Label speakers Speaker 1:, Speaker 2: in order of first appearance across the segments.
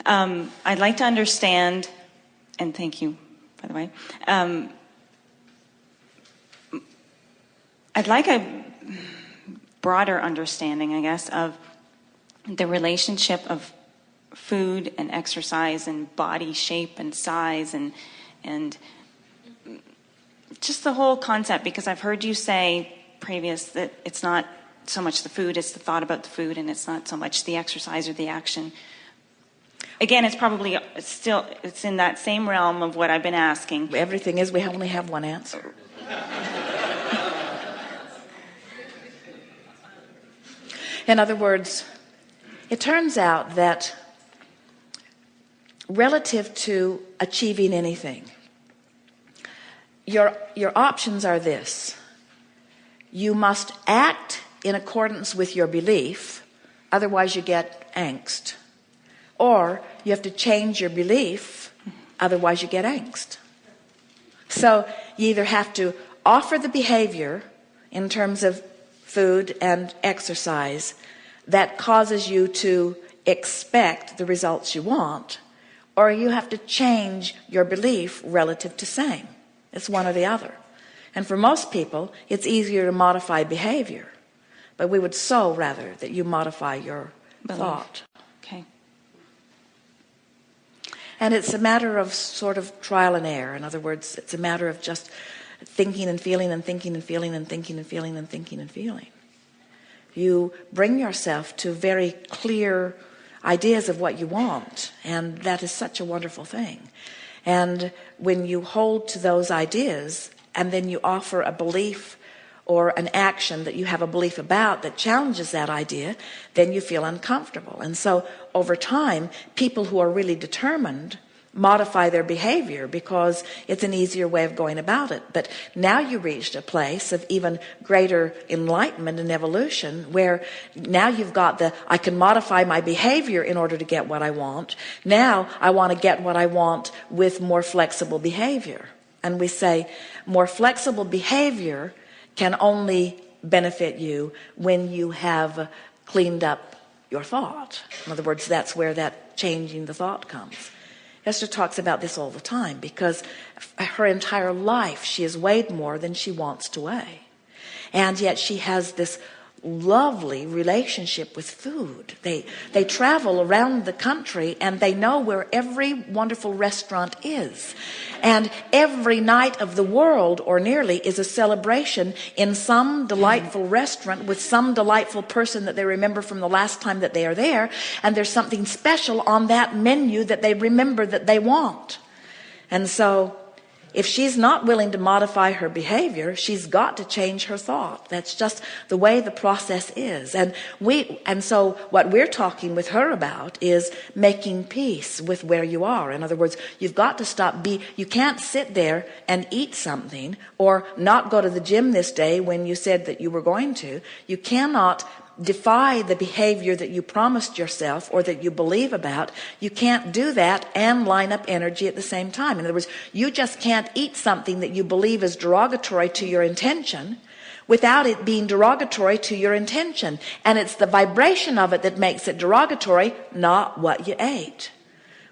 Speaker 1: I'd like to understand, and thank you, by the way. I'd like a broader understanding, I guess, of the relationship of food and exercise and body shape and size and just the whole concept, because I've heard you say previous that it's not so much the food, it's the thought about the food, and it's not so much the exercise or the action. Again, it's in that same realm of what I've been asking.
Speaker 2: Everything is, we only have one answer. In other words, it turns out that relative to achieving anything, your options are this. You must act in accordance with your belief, otherwise you get angst. Or you have to change your belief, otherwise you get angst. So you either have to offer the behavior in terms of food and exercise that causes you to expect the results you want, or you have to change your belief relative to same. It's one or the other. And for most people, it's easier to modify behavior, but we would so rather that you modify your thought.
Speaker 1: Okay.
Speaker 2: And it's a matter of sort of trial and error. In other words, it's a matter of just thinking and feeling and thinking and feeling and thinking and feeling and thinking and feeling. You bring yourself to very clear ideas of what you want, and that is such a wonderful thing. And when you hold to those ideas and then you offer a belief or an action that you have a belief about that challenges that idea, then you feel uncomfortable. And so over time, people who are really determined modify their behavior because it's an easier way of going about it. But now you reached a place of even greater enlightenment and evolution, where now you've got I can modify my behavior in order to get what I want. Now I want to get what I want with more flexible behavior. And we say more flexible behavior can only benefit you when you have cleaned up your thought. In other words, that's where that changing the thought comes. Esther talks about this all the time, because her entire life she has weighed more than she wants to weigh. And yet she has this lovely relationship with food. They travel around the country and they know where every wonderful restaurant is. And every night of the world, or nearly, is a celebration in some delightful restaurant with some delightful person that they remember from the last time that they are there. And there's something special on that menu that they remember that they want. And so if she's not willing to modify her behavior, she's got to change her thought. That's just the way the process is. And so what we're talking with her about is making peace with where you are. In other words, you've got to you can't sit there and eat something or not go to the gym this day when you said that you were going to. You cannot defy the behavior that you promised yourself or that you believe about. You can't do that and line up energy at the same time. In other words, you just can't eat something that you believe is derogatory to your intention without it being derogatory to your intention. And it's the vibration of it that makes it derogatory, not what you ate.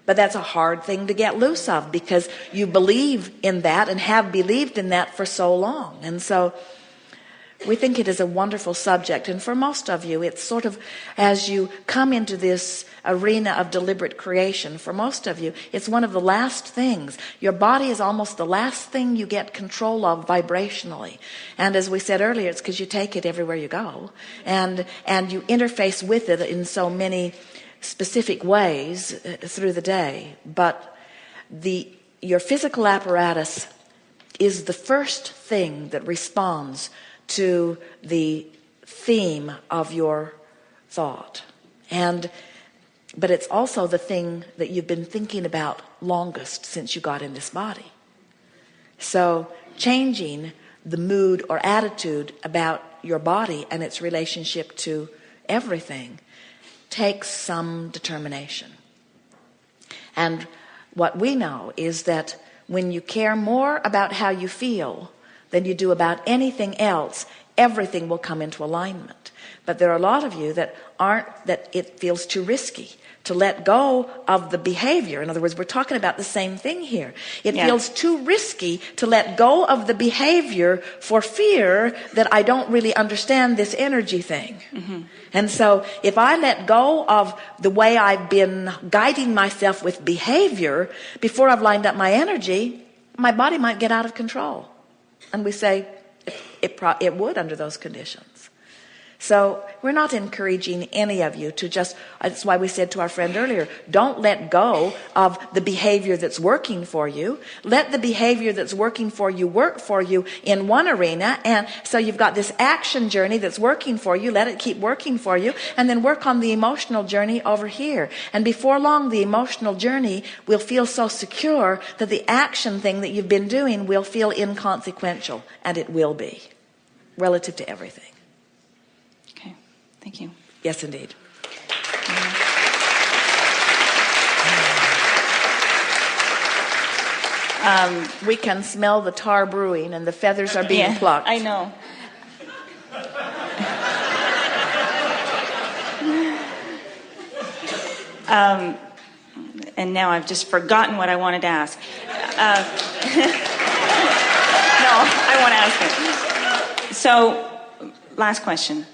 Speaker 2: But that's a hard thing to get loose of, because you believe in that and have believed in that for so long. And so we think it is a wonderful subject. And for most of you, it's sort of, as you come into this arena of deliberate creation, for most of you, it's one of the last things. Your body is almost the last thing you get control of vibrationally. And as we said earlier, it's because you take it everywhere you go. And you interface with it in so many specific ways through the day. But your physical apparatus is the first thing that responds to the theme of your thought. But it's also the thing that you've been thinking about longest since you got in this body. So changing the mood or attitude about your body and its relationship to everything takes some determination. And what we know is that when you care more about how you feel than you do about anything else, everything will come into alignment. But there are a lot of you that it feels too risky to let go of the behavior. In other words, we're talking about the same thing here. It feels too risky to let go of the behavior for fear that I don't really understand this energy thing. Mm-hmm. And so if I let go of the way I've been guiding myself with behavior before I've lined up my energy, my body might get out of control. And we say it would under those conditions. So we're not encouraging any of you to just, that's why we said to our friend earlier, don't let go of the behavior that's working for you. Let the behavior that's working for you work for you in one arena. And so you've got this action journey that's working for you. Let it keep working for you. And then work on the emotional journey over here. And before long, the emotional journey will feel so secure that the action thing that you've been doing will feel inconsequential. And it will be, relative to everything.
Speaker 1: Thank you.
Speaker 2: Yes, indeed. We can smell the tar brewing and the feathers are being plucked.
Speaker 1: I know. And now I've just forgotten what I wanted to ask. No, I want to ask it. So, last question.